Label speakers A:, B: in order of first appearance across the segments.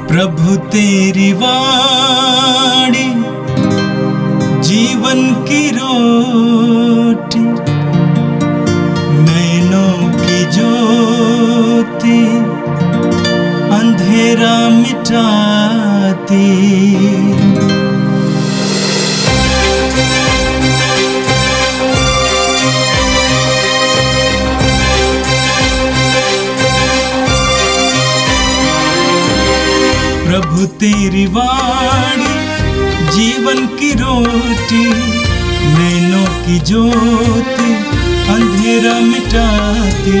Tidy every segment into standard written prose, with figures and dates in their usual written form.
A: प्रभु तेरी वाणी जीवन की रोटी, नैनों की ज्योति अंधेरा मिटाती। प्रभु तेरी वाणी जीवन की रोटी, नैनों की ज्योति अंधेरा मिटाती।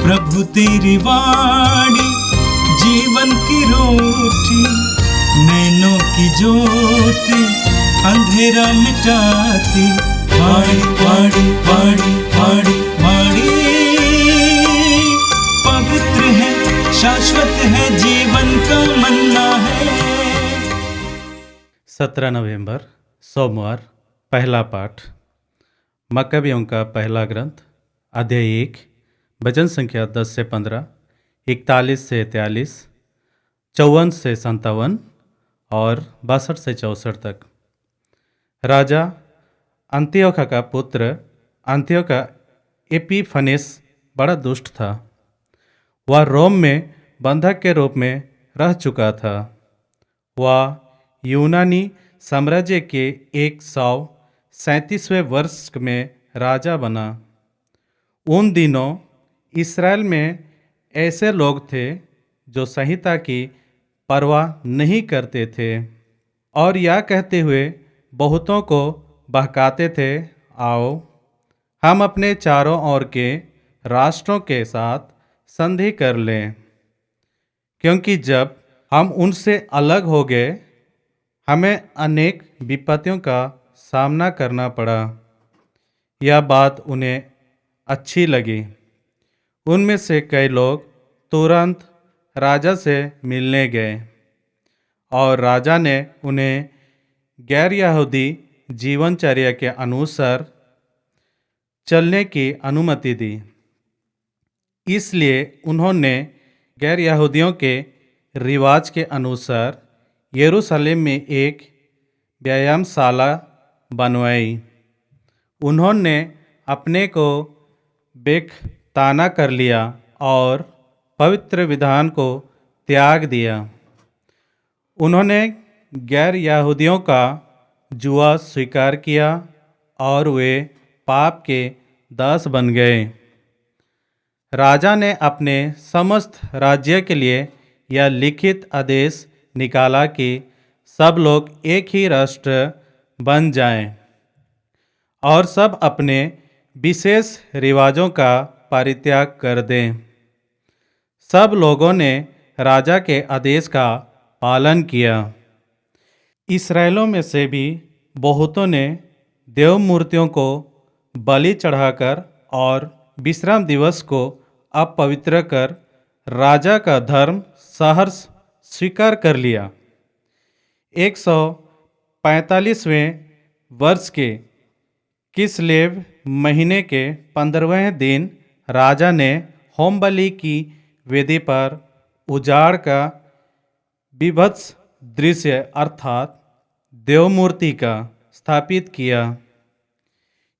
A: प्रभु तेरी वाणी जीवन की रोटी, नैनों की ज्योति अंधेरा मिटाती। वाणी वाणी वाणी वाणी वाणी पवित्र है, शाश्वत है, जीवन का मन्ना है।
B: 17 नवंबर सोमवार। पहला पाठ मक्काबियों का पहला ग्रंथ, अध्याय 1, वचन संख्या 10 से 15, 41 से 43, 54 से 57 और 62 से 64 तक। राजा अंतियोखा का पुत्र अंतियोखा एपिफनेस बड़ा दुष्ट था। वह रोम में बंधक के रूप में रह चुका था। वह यूनानी साम्राज्य के 137वें वर्ष में राजा बना। उन दिनों इस्राएल में ऐसे लोग थे जो संहिता की परवाह नहीं करते थे और यह कहते हुए बहुतों को बहकाते थे, आओ हम अपने चारों ओर के राष्ट्रों के साथ संधि कर लें, क्योंकि जब हम उनसे अलग हो गए हमें अनेक विपत्तियों का सामना करना पड़ा। यह बात उन्हें अच्छी लगी। उनमें से कई लोग तुरंत राजा से मिलने गए और राजा ने उन्हें गैर यहूदी जीवनचर्या के अनुसार चलने की अनुमति दी। इसलिए उन्होंने गैर यहूदियों के रिवाज के अनुसार यरूशलेम में एक व्यायामशाला बनवाई। उन्होंने अपने को बेखताना कर लिया और पवित्र विधान को त्याग दिया। उन्होंने गैर यहूदियों का जुआ स्वीकार किया और वे पाप के दास बन गए। राजा ने अपने समस्त राज्य के लिए यह लिखित आदेश निकाला कि सब लोग एक ही राष्ट्र बन जाएं और सब अपने विशेष रिवाजों का परित्याग कर दें। सब लोगों ने राजा के आदेश का पालन किया। इस्राएलियों में से भी बहुतों ने देव मूर्तियों को बलि चढ़ाकर और विश्राम दिवस को अपवित्र कर राजा का धर्म सहर्ष स्वीकार कर लिया। 145वें वर्ष के किस्लेव महीने के 15वें दिन राजा ने होम बलि की वेदी पर उजाड़ का विभत्स दृश्य अर्थात देवमूर्ति का स्थापित किया।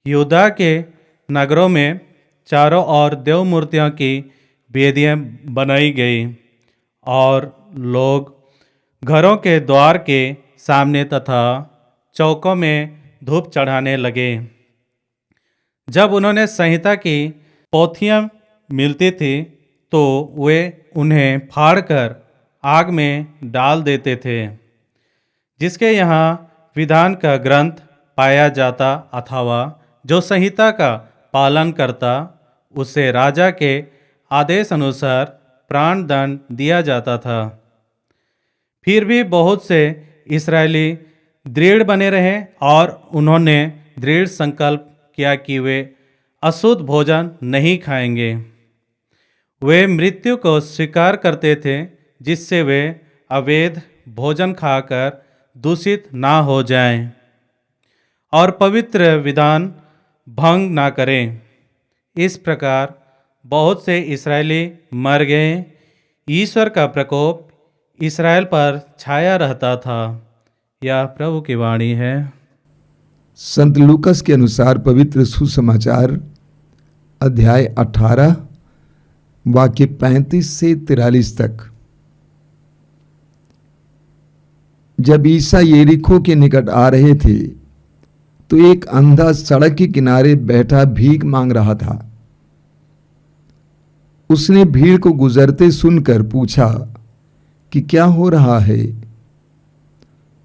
B: यहूदा के नगरों में चारों ओर देव मूर्तियों की वेदियां बनाई गई और लोग घरों के द्वार के सामने तथा चौकों में धूप चढ़ाने लगे। जब उन्होंने संहिता की पोथियां मिलती थी तो वे उन्हें फाड़कर आग में डाल देते थे। जिसके यहाँ विधान का ग्रंथ पाया जाता अथवा जो संहिता का पालन करता उसे राजा के आदेश अनुसार प्राण दंड दिया जाता था। फिर भी बहुत से इस्राएली दृढ़ बने रहे और उन्होंने दृढ़ संकल्प किया कि वे अशुद्ध भोजन नहीं खाएंगे। वे मृत्यु को स्वीकार करते थे जिससे वे अवैध भोजन खाकर दूषित ना हो जाएं और पवित्र विधान भंग ना करें। इस प्रकार बहुत से इस्राएली मर गए। ईश्वर का प्रकोप इसराइल पर छाया रहता था। यह प्रभु की वाणी है।
C: संत लूकस के अनुसार पवित्र सुसमाचार अध्याय 18 वाक्य 35 से 43 तक। जब ईसा यरीहो के निकट आ रहे थे तो एक अंधा सड़क के किनारे बैठा भीख मांग रहा था। उसने भीड़ को गुजरते सुनकर पूछा कि क्या हो रहा है।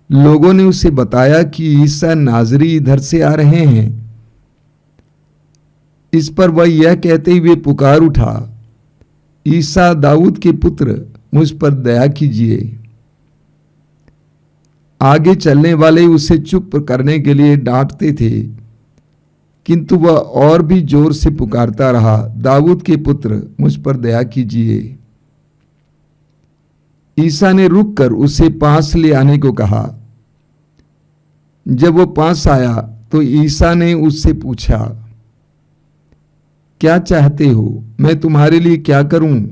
C: लोगों ने उसे बताया कि ईसा नाजरी इधर से आ रहे हैं। इस पर वह यह कहते हुए पुकार उठा, ईसा दाऊद के पुत्र, मुझ पर दया कीजिए। आगे चलने वाले उसे चुप करने के लिए डांटते थे, किंतु वह और भी जोर से पुकारता रहा, दाऊद के पुत्र, मुझ पर दया कीजिए। ईसा ने रुककर उसे पास ले आने को कहा। जब वो पास आया तो ईसा ने उससे पूछा, क्या चाहते हो, मैं तुम्हारे लिए क्या करूं?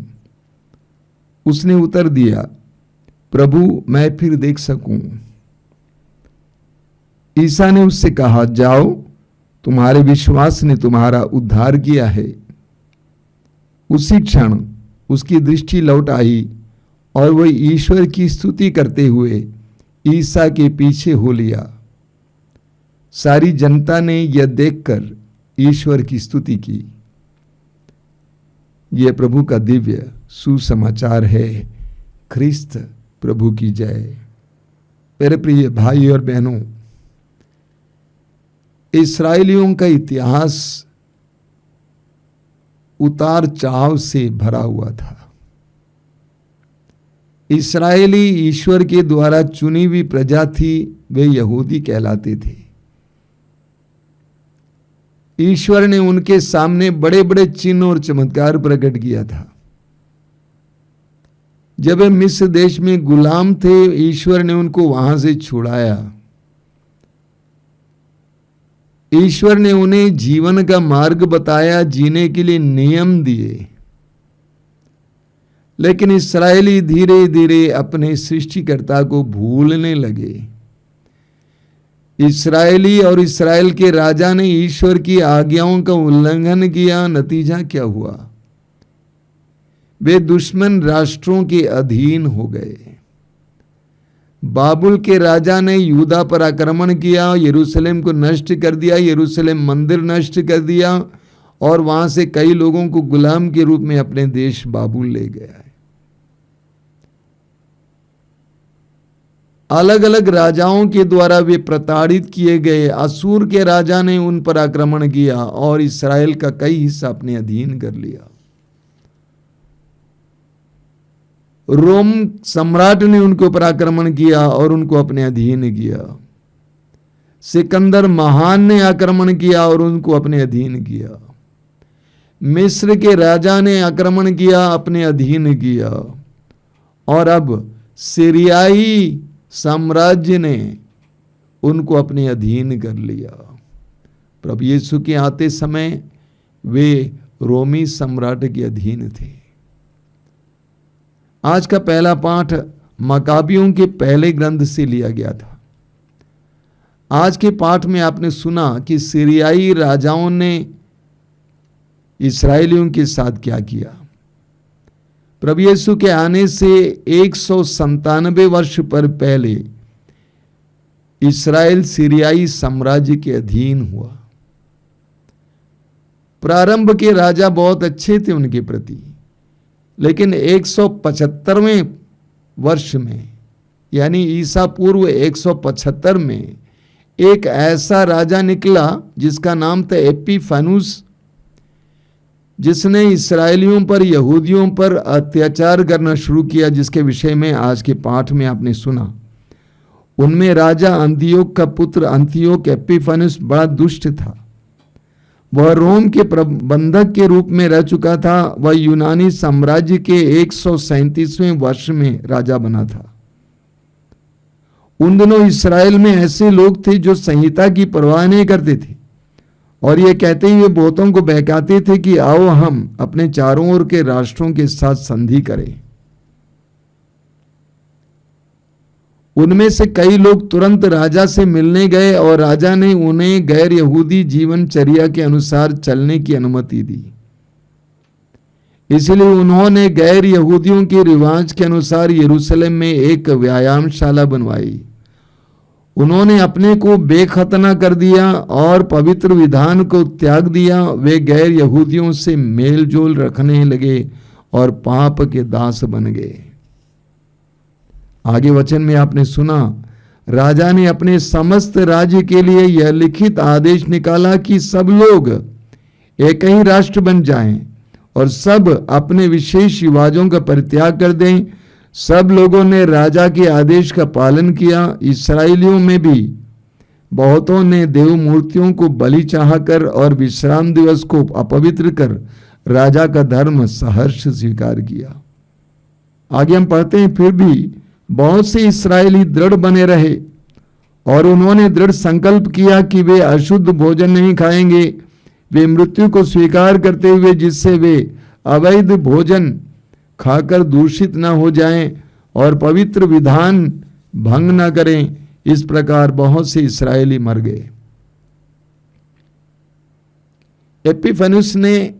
C: उसने उत्तर दिया, प्रभु, मैं फिर देख सकूं। ईसा ने उससे कहा, जाओ, तुम्हारे विश्वास ने तुम्हारा उद्धार किया है। उसी क्षण उसकी दृष्टि लौट आई और वह ईश्वर की स्तुति करते हुए ईसा के पीछे हो लिया। सारी जनता ने यह देखकर ईश्वर की स्तुति की। यह प्रभु का दिव्य सुसमाचार है। ख्रिस्त प्रभु की जय। मेरे प्रिय भाई और बहनों, इस्राएलियों का इतिहास उतार चढ़ाव से भरा हुआ था। इस्राएली ईश्वर के द्वारा चुनी हुई प्रजा थी, वे यहूदी कहलाते थे। ईश्वर ने उनके सामने बड़े बड़े चिन्ह और चमत्कार प्रकट किया था। जब वे मिस्र देश में गुलाम थे, ईश्वर ने उनको वहां से छुड़ाया। ईश्वर ने उन्हें जीवन का मार्ग बताया, जीने के लिए नियम दिए। लेकिन इस्राएली धीरे धीरे अपने सृष्टिकर्ता को भूलने लगे। इस्राएली और इस्राएल के राजा ने ईश्वर की आज्ञाओं का उल्लंघन किया। नतीजा क्या हुआ? वे दुश्मन राष्ट्रों के अधीन हो गए। बाबुल के राजा ने यहूदा पर आक्रमण किया, यरूशलेम को नष्ट कर दिया, यरूशलेम मंदिर नष्ट कर दिया और वहां से कई लोगों को गुलाम के रूप में अपने देश बाबुल ले गया है। अलग अलग राजाओं के द्वारा वे प्रताड़ित किए गए। असूर के राजा ने उन पर आक्रमण किया और इस्राएल का कई हिस्सा अपने अधीन कर लिया। रोम सम्राट ने उनके ऊपर आक्रमण किया और उनको अपने अधीन किया। सिकंदर महान ने आक्रमण किया और उनको अपने अधीन किया। मिस्र के राजा ने आक्रमण किया, अपने अधीन किया। और अब सीरियाई साम्राज्य ने उनको अपने अधीन कर लिया। प्रभु यीशु के आते समय वे रोमी सम्राट के अधीन थे। आज का पहला पाठ मकाबियों के पहले ग्रंथ से लिया गया था। आज के पाठ में आपने सुना कि सीरियाई राजाओं ने इस्राएलियों के साथ क्या किया। प्रभु यीशु के आने से 197 वर्ष पर पहले इस्राएल सीरियाई साम्राज्य के अधीन हुआ। प्रारंभ के राजा बहुत अच्छे थे उनके प्रति, लेकिन 175वें वर्ष में, यानी ईसा पूर्व 175 में, एक ऐसा राजा निकला जिसका नाम था एपिफानुस, जिसने इस्राएलियों पर, यहूदियों पर अत्याचार करना शुरू किया, जिसके विषय में आज के पाठ में आपने सुना। उनमें राजा अंतियोक का पुत्र अंतियोक एपिफानुस बड़ा दुष्ट था। वह रोम के प्रबंधक के रूप में रह चुका था। वह यूनानी साम्राज्य के 137वें वर्ष में राजा बना था। उन दिनों इस्राएल में ऐसे लोग थे जो संहिता की परवाह नहीं करते थे और ये कहते हुए बहुतों को बहकाते थे कि आओ हम अपने चारों ओर के राष्ट्रों के साथ संधि करें। उनमें से कई लोग तुरंत राजा से मिलने गए और राजा ने उन्हें गैर यहूदी जीवनचर्या के अनुसार चलने की अनुमति दी। इसलिए उन्होंने गैर यहूदियों के रिवाज के अनुसार यरूशलेम में एक व्यायामशाला बनवाई। उन्होंने अपने को बेखतना कर दिया और पवित्र विधान को त्याग दिया। वे गैर यहूदियों से मेल जोल रखने लगे और पाप के दास बन गए। आगे वचन में आपने सुना, राजा ने अपने समस्त राज्य के लिए यह लिखित आदेश निकाला कि सब लोग एक ही राष्ट्र बन जाएं और सब अपने विशेष रिवाजों का परित्याग कर दें। सब लोगों ने राजा के आदेश का पालन किया। इस्राएलियों में भी बहुतों ने देव मूर्तियों को बलि चाहकर और विश्राम दिवस को अपवित्र कर राजा का धर्म सहर्ष स्वीकार किया। आगे हम पढ़ते हैं, फिर भी बहुत से इस्राएली दृढ़ बने रहे और उन्होंने दृढ़ संकल्प किया कि वे अशुद्ध भोजन नहीं खाएंगे। वे मृत्यु को स्वीकार करते हुए जिससे वे अवैध भोजन खाकर दूषित न हो जाएं और पवित्र विधान भंग न करें, इस प्रकार बहुत से इस्राएली मर गए। एपिफेनुस ने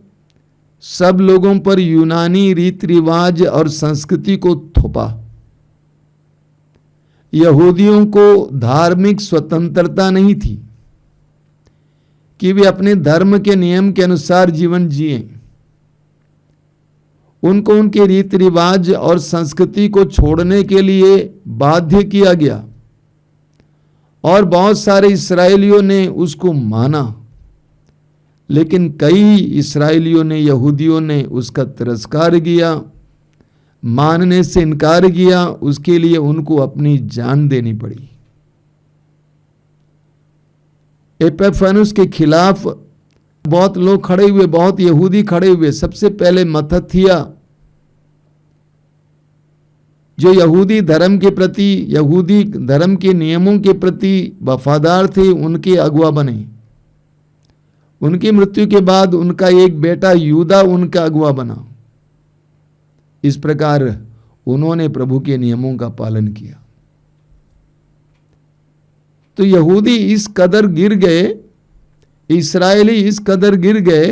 C: सब लोगों पर यूनानी रीति रिवाज और संस्कृति को थोपा। यहूदियों को धार्मिक स्वतंत्रता नहीं थी कि वे अपने धर्म के नियम के अनुसार जीवन जिएं। उनको उनके रीति रिवाज और संस्कृति को छोड़ने के लिए बाध्य किया गया और बहुत सारे इस्राएलियों ने उसको माना, लेकिन कई इस्राएलियों ने, यहूदियों ने उसका तिरस्कार किया, मानने से इनकार किया। उसके लिए उनको अपनी जान देनी पड़ी। एपिफेनुस के खिलाफ बहुत लोग खड़े हुए, बहुत यहूदी खड़े हुए। सबसे पहले मत्थथिया, जो यहूदी धर्म के प्रति, यहूदी धर्म के नियमों के प्रति वफादार थे, उनके अगुवा बने। उनकी मृत्यु के बाद उनका एक बेटा यूदा उनका अगुवा बना। इस प्रकार उन्होंने प्रभु के नियमों का पालन किया। तो यहूदी इस कदर गिर गए, इस्राएली इस कदर गिर गए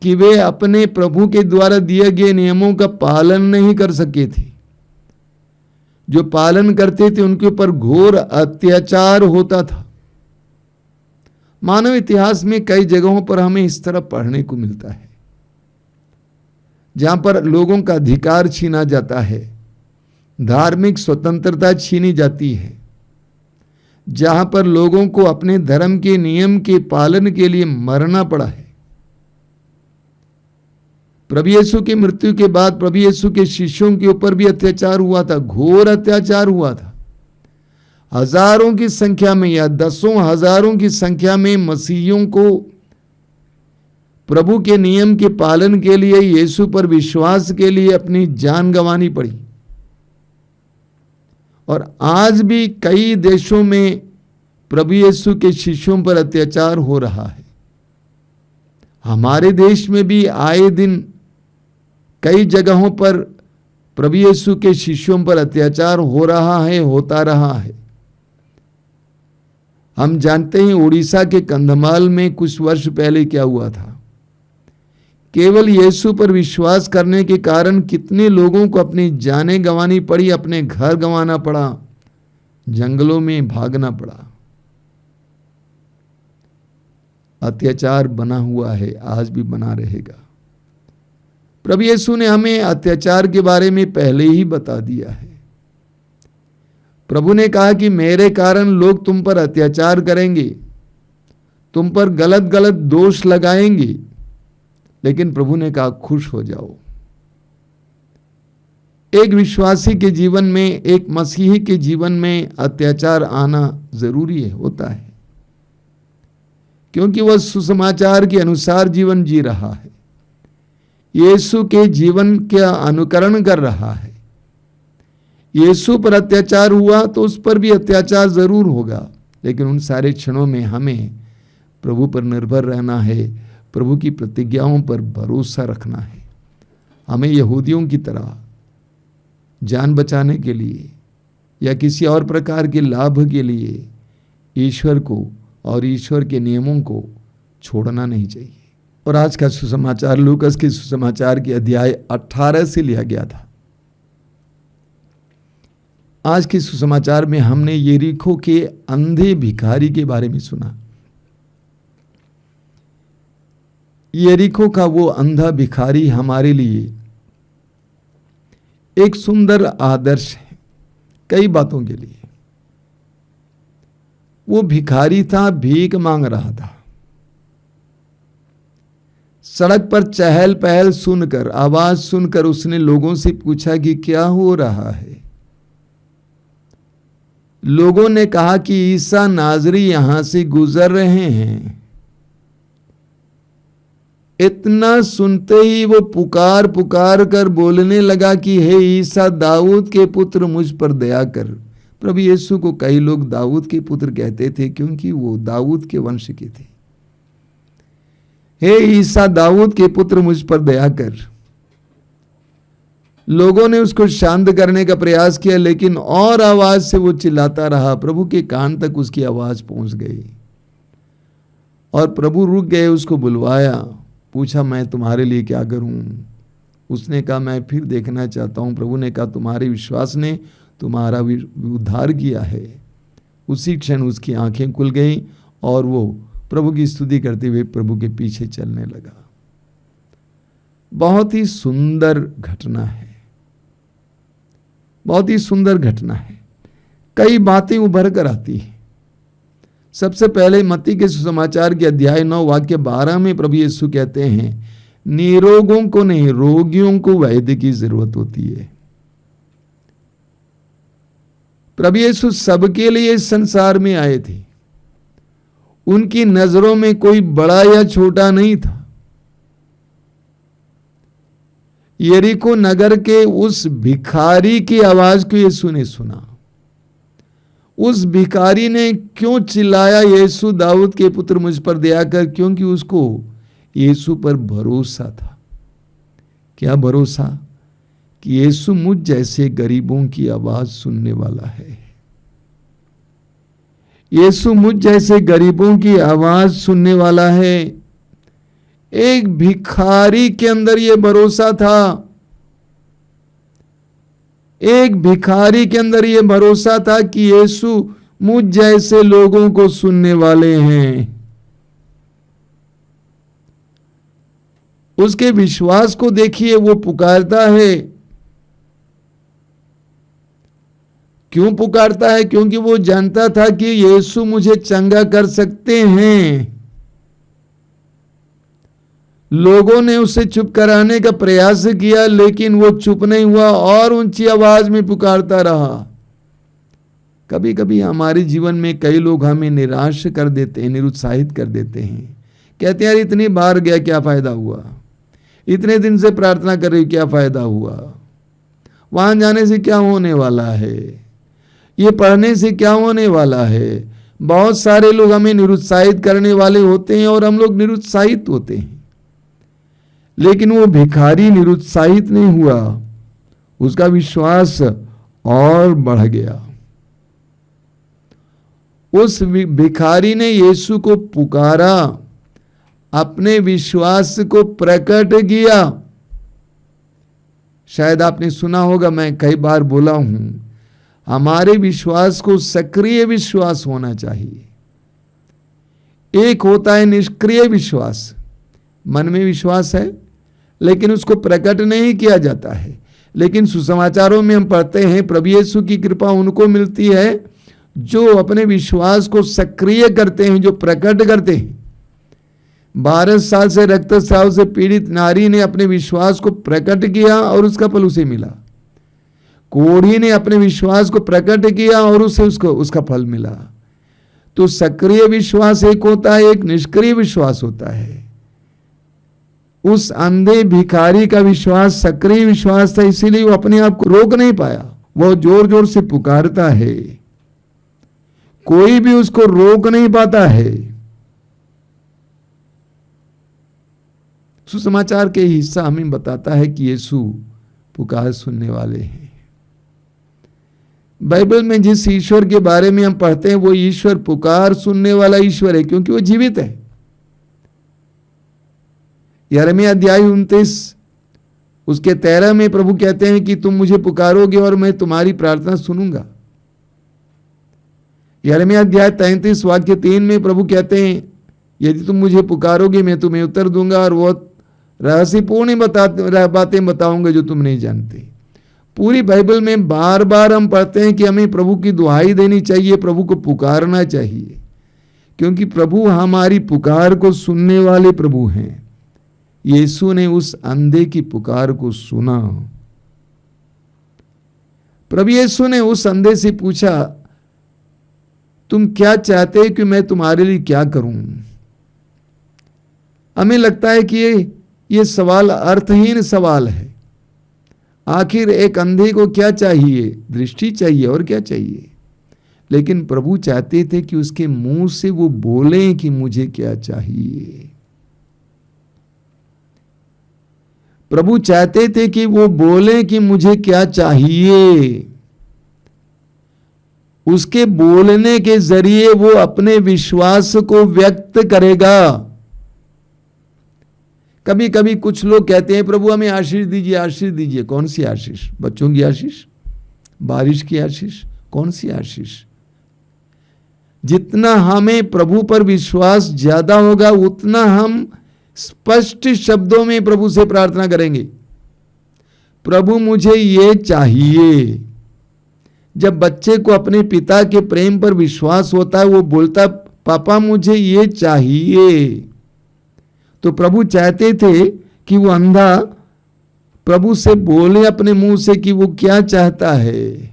C: कि वे अपने प्रभु के द्वारा दिए गए नियमों का पालन नहीं कर सके थे। जो पालन करते थे उनके ऊपर घोर अत्याचार होता था। मानव इतिहास में कई जगहों पर हमें इस तरह पढ़ने को मिलता है, जहां पर लोगों का अधिकार छीना जाता है, धार्मिक स्वतंत्रता छीनी जाती है, जहां पर लोगों को अपने धर्म के नियम के पालन के लिए मरना पड़ा है। प्रभु यीशु की मृत्यु के बाद प्रभु यीशु के शिष्यों के ऊपर भी अत्याचार हुआ था, घोर अत्याचार हुआ था। हजारों की संख्या में या दसों हजारों की संख्या में मसीहियों को प्रभु के नियम के पालन के लिए, यीशु पर विश्वास के लिए अपनी जान गंवानी पड़ी। और आज भी कई देशों में प्रभु यीशु के शिष्यों पर अत्याचार हो रहा है। हमारे देश में भी आए दिन कई जगहों पर प्रभु यीशु के शिष्यों पर अत्याचार हो रहा है, होता रहा है। हम जानते हैं उड़ीसा के कंधमाल में कुछ वर्ष पहले क्या हुआ था। केवल यीशु पर विश्वास करने के कारण कितने लोगों को अपनी जानें गंवानी पड़ी, अपने घर गंवाना पड़ा, जंगलों में भागना पड़ा। अत्याचार बना हुआ है, आज भी बना रहेगा। प्रभु यीशु ने हमें अत्याचार के बारे में पहले ही बता दिया है। प्रभु ने कहा कि मेरे कारण लोग तुम पर अत्याचार करेंगे, तुम पर गलत गलत दोष लगाएंगे, लेकिन प्रभु ने कहा खुश हो जाओ। एक विश्वासी के जीवन में, एक मसीही के जीवन में अत्याचार आना जरूरी है, होता है, क्योंकि वह सुसमाचार के अनुसार जीवन जी रहा है, यीशु के जीवन का अनुकरण कर रहा है। यीशु पर अत्याचार हुआ तो उस पर भी अत्याचार जरूर होगा, लेकिन उन सारे क्षणों में हमें प्रभु पर निर्भर रहना है, प्रभु की प्रतिज्ञाओं पर भरोसा रखना है। हमें यहूदियों की तरह जान बचाने के लिए या किसी और प्रकार के लाभ के लिए ईश्वर को और ईश्वर के नियमों को छोड़ना नहीं चाहिए। और आज का सुसमाचार लूकस के सुसमाचार के अध्याय 18 से लिया गया था। आज के सुसमाचार में हमने यरीहो के अंधे भिखारी के बारे में सुना। यरीहो का वो अंधा भिखारी हमारे लिए एक सुंदर आदर्श है कई बातों के लिए। वो भिखारी था, भीख मांग रहा था। सड़क पर चहल पहल सुनकर, आवाज सुनकर उसने लोगों से पूछा कि क्या हो रहा है। लोगों ने कहा कि ईसा नाजरी यहां से गुजर रहे हैं। इतना सुनते ही वो पुकार पुकार कर बोलने लगा कि हे ईसा दाऊद के पुत्र, मुझ पर दया कर। प्रभु यीशु को कई लोग दाऊद के पुत्र कहते थे क्योंकि वो दाऊद के वंश के थे। हे ईसा दाऊद के पुत्र, मुझ पर दया कर। लोगों ने उसको शांत करने का प्रयास किया, लेकिन और आवाज से वो चिल्लाता रहा। प्रभु के कान तक उसकी आवाज पहुंच गई और प्रभु रुक गए, उसको बुलवाया, पूछा मैं तुम्हारे लिए क्या करूं। उसने कहा मैं फिर देखना चाहता हूं। प्रभु ने कहा तुम्हारे विश्वास ने तुम्हारा उद्धार किया है। उसी क्षण उसकी आंखें खुल गई और वो प्रभु की स्तुति करते हुए प्रभु के पीछे चलने लगा। बहुत ही सुंदर घटना है, बहुत ही सुंदर घटना है। कई बातें उभर कर आती हैं। सबसे पहले मत्ती के सुसमाचार के अध्याय 9 वाक्य 12 में प्रभु यीशु कहते हैं निरोगों को नहीं, रोगियों को वैद्य की जरूरत होती है। प्रभु यीशु सबके लिए इस संसार में आए थे। उनकी नजरों में कोई बड़ा या छोटा नहीं था। यरीको नगर के उस भिखारी की आवाज को यीशु ने सुना। उस भिखारी ने क्यों चिल्लाया यीशु दाऊद के पुत्र मुझ पर दया कर? क्योंकि उसको यीशु पर भरोसा था। क्या भरोसा? कि यीशु मुझ जैसे गरीबों की आवाज सुनने वाला है। यीशु मुझ जैसे गरीबों की आवाज सुनने वाला है। एक भिखारी के अंदर यह भरोसा था। एक भिखारी के अंदर यह भरोसा था कि यीशु मुझ जैसे लोगों को सुनने वाले हैं। उसके विश्वास को देखिए, वो पुकारता है। क्यों पुकारता है? क्योंकि वो जानता था कि यीशु मुझे चंगा कर सकते हैं। लोगों ने उसे चुप कराने का प्रयास किया, लेकिन वो चुप नहीं हुआ और ऊंची आवाज में पुकारता रहा। कभी कभी हमारे जीवन में कई लोग हमें निराश कर देते हैं, निरुत्साहित कर देते हैं। कहते हैं यार इतनी बार गया, क्या फायदा हुआ? इतने दिन से प्रार्थना कर रही, क्या फायदा हुआ? वहां जाने से क्या होने वाला है? ये पढ़ने से क्या होने वाला है? बहुत सारे लोग हमें निरुत्साहित करने वाले होते हैं और हम लोग निरुत्साहित होते हैं। लेकिन वो भिखारी निरुत्साहित नहीं हुआ, उसका विश्वास और बढ़ गया। उस भिखारी ने यीशु को पुकारा, अपने विश्वास को प्रकट किया। शायद आपने सुना होगा, मैं कई बार बोला हूं, हमारे विश्वास को सक्रिय विश्वास होना चाहिए। एक होता है निष्क्रिय विश्वास, मन में विश्वास है लेकिन उसको प्रकट नहीं किया जाता है। लेकिन सुसमाचारों में हम पढ़ते हैं प्रभु यीशु की कृपा उनको मिलती है जो अपने विश्वास को सक्रिय करते हैं, जो प्रकट करते हैं। 12 साल से रक्तस्राव से पीड़ित नारी ने अपने विश्वास को प्रकट किया और उसका फल उसे मिला। कोढ़ी ने अपने विश्वास को प्रकट किया और उसे उसका फल मिला। तो सक्रिय विश्वास एक होता है, एक निष्क्रिय विश्वास होता है। उस अंधे भिखारी का विश्वास सक्रिय विश्वास था, इसीलिए वो अपने आप को रोक नहीं पाया। वो जोर जोर से पुकारता है, कोई भी उसको रोक नहीं पाता है। सुसमाचार के हिस्सा हमें बताता है कि यीशु पुकार सुनने वाले हैं। बाइबल में जिस ईश्वर के बारे में हम पढ़ते हैं वो ईश्वर पुकार सुनने वाला ईश्वर है, क्योंकि वो जीवित है। 11वें अध्याय 29 उसके 13 में प्रभु कहते हैं कि तुम मुझे पुकारोगे और मैं तुम्हारी प्रार्थना सुनूंगा। 11वें अध्याय 33 वाक्य 3 में प्रभु कहते हैं यदि तुम मुझे पुकारोगे मैं तुम्हें उत्तर दूंगा और वो रहस्यपूर्ण बातें बताऊंगा जो तुम नहीं जानते। पूरी बाइबल में बार बार हम पढ़ते हैं कि हमें प्रभु की दुहाई देनी चाहिए, प्रभु को पुकारना चाहिए, क्योंकि प्रभु हमारी पुकार को सुनने वाले प्रभु हैं। यीशु ने उस अंधे की पुकार को सुना। प्रभु यीशु ने उस अंधे से पूछा तुम क्या चाहते हो कि मैं तुम्हारे लिए क्या करूं। हमें लगता है कि ये सवाल अर्थहीन सवाल है। आखिर एक अंधे को क्या चाहिए? दृष्टि चाहिए, और क्या चाहिए? लेकिन प्रभु चाहते थे कि उसके मुंह से वो बोले कि मुझे क्या चाहिए। प्रभु चाहते थे कि वो बोले कि मुझे क्या चाहिए। उसके बोलने के जरिए वो अपने विश्वास को व्यक्त करेगा। कभी कभी कुछ लोग कहते हैं प्रभु हमें आशीष दीजिए, आशीष दीजिए। कौन सी आशीष? बच्चों की आशीष? बारिश की आशीष? कौन सी आशीष? जितना हमें प्रभु पर विश्वास ज्यादा होगा उतना हम स्पष्ट शब्दों में प्रभु से प्रार्थना करेंगे, प्रभु मुझे ये चाहिए। जब बच्चे को अपने पिता के प्रेम पर विश्वास होता है, वो बोलता पापा मुझे ये चाहिए। तो प्रभु चाहते थे कि वो अंधा प्रभु से बोले अपने मुंह से कि वो क्या चाहता है।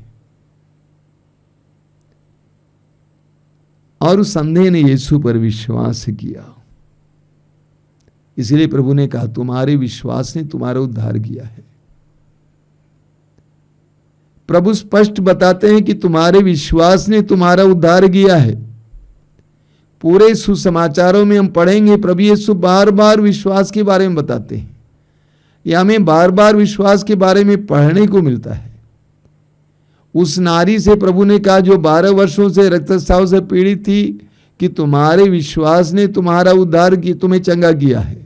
C: और उस अंधे ने यीशु पर विश्वास किया। इसलिए प्रभु ने कहा तुम्हारे विश्वास ने तुम्हारा उद्धार किया है। प्रभु स्पष्ट बताते हैं कि तुम्हारे विश्वास ने तुम्हारा उद्धार किया है। पूरे सुसमाचारों में हम पढ़ेंगे प्रभु यीशु बार बार विश्वास के बारे में बताते हैं। यह हमें बार बार विश्वास के बारे में पढ़ने को मिलता है। उस नारी से प्रभु ने कहा जो 12 वर्षों से रक्तस्राव से पीड़ित थी कि तुम्हारे विश्वास ने तुम्हारा उद्धार की, तुम्हें चंगा किया है।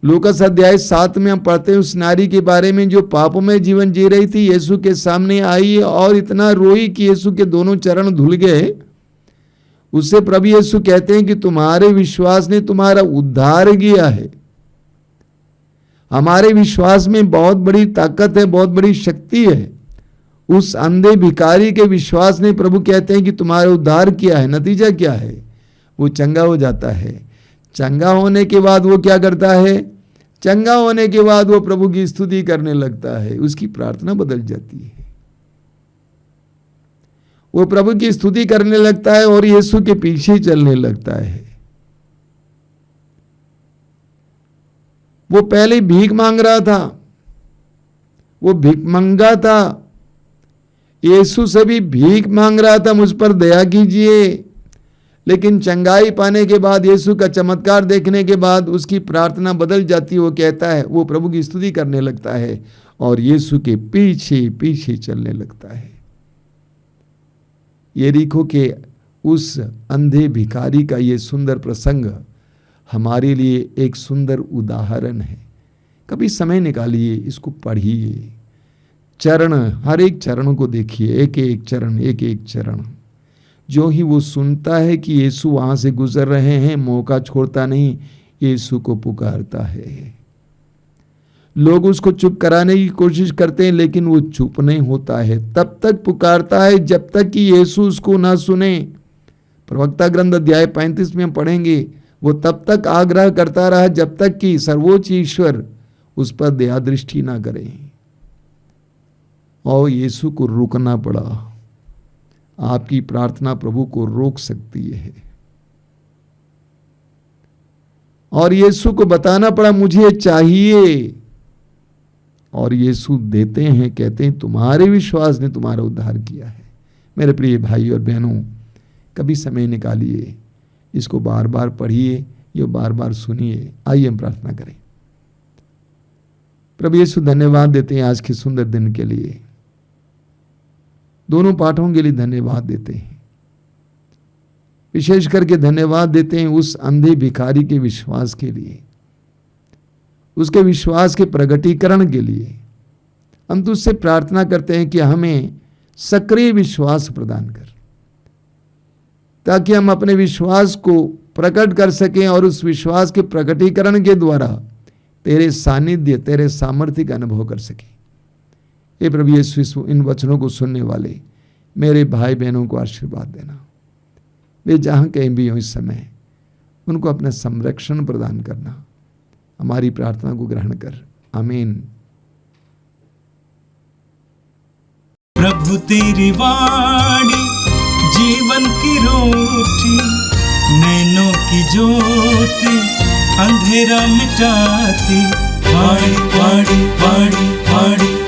C: लूकास अध्याय 7 में हम पढ़ते हैं उस नारी के बारे में जो पापों में जीवन जी रही थी, यीशु के सामने आई और इतना रोई कि यीशु के दोनों चरण धुल गए। उससे प्रभु यीशु कहते हैं कि तुम्हारे विश्वास ने तुम्हारा उद्धार किया है। हमारे विश्वास में बहुत बड़ी ताकत है, बहुत बड़ी शक्ति है। उस अंधे भिखारी के विश्वास ने प्रभु कहते हैं कि तुम्हारा उद्धार किया है। नतीजा क्या है? वो चंगा हो जाता है। चंगा होने के बाद वो क्या करता है? चंगा होने के बाद वो प्रभु की स्तुति करने लगता है। उसकी प्रार्थना बदल जाती है। वो प्रभु की स्तुति करने लगता है और यीशु के पीछे चलने लगता है। वो पहले भीख मांग रहा था, वो भिखमंगा था। यीशु से भी भीख मांग रहा था, मुझ पर दया कीजिए। लेकिन चंगाई पाने के बाद, यीशु का चमत्कार देखने के बाद उसकी प्रार्थना बदल जाती है। वो कहता है, वो प्रभु की स्तुति करने लगता है और यीशु के पीछे पीछे चलने लगता है। यरीको के उस अंधे भिखारी का ये सुंदर प्रसंग हमारे लिए एक सुंदर उदाहरण है। कभी समय निकालिए, इसको पढ़िए, चरण, हर एक चरण को देखिए, एक एक चरण, एक एक चरण। जो ही वो सुनता है कि यीशु वहां से गुजर रहे हैं, मौका छोड़ता नहीं, यीशु को पुकारता है। लोग उसको चुप कराने की कोशिश करते हैं, लेकिन वो चुप नहीं होता है। तब तक पुकारता है जब तक कि यीशु उसको ना सुने। प्रवक्ता ग्रंथ अध्याय 35 में हम पढ़ेंगे, वो तब तक आग्रह करता रहा जब तक कि सर्वोच्च ईश्वर उस पर दया दृष्टि ना करे। और यीशु को रुकना पड़ा। आपकी प्रार्थना प्रभु को रोक सकती है। और यीशु को बताना पड़ा मुझे चाहिए, और यीशु देते हैं, कहते हैं तुम्हारे विश्वास ने तुम्हारा उद्धार किया है। मेरे प्रिय भाई और बहनों, कभी समय निकालिए, इसको बार बार पढ़िए, ये बार बार सुनिए। आइए हम प्रार्थना करें। प्रभु यीशु धन्यवाद देते हैं आज के सुंदर दिन के लिए। दोनों पाठों के लिए धन्यवाद देते हैं। विशेष करके धन्यवाद देते हैं उस अंधे भिखारी के विश्वास के लिए, उसके विश्वास के प्रगटीकरण के लिए। हम तुझसे प्रार्थना करते हैं कि हमें सक्रिय विश्वास प्रदान कर, ताकि हम अपने विश्वास को प्रकट कर सकें और उस विश्वास के प्रकटीकरण के द्वारा तेरे सानिध्य, तेरे सामर्थ्य का अनुभव कर सकें। हे प्रभु यीशु, इन वचनों को सुनने वाले मेरे भाई बहनों को आशीर्वाद देना। वे जहाँ कहीं भी हों इस समय, उनको अपना संरक्षण प्रदान करना। हमारी प्रार्थना को ग्रहण कर, आमीन।
A: प्रभु तेरी वाणी जीवन की रोटी, नैनों की ज्योति अंधेरा मिटाती। वाणी वाणी वाणी वाणी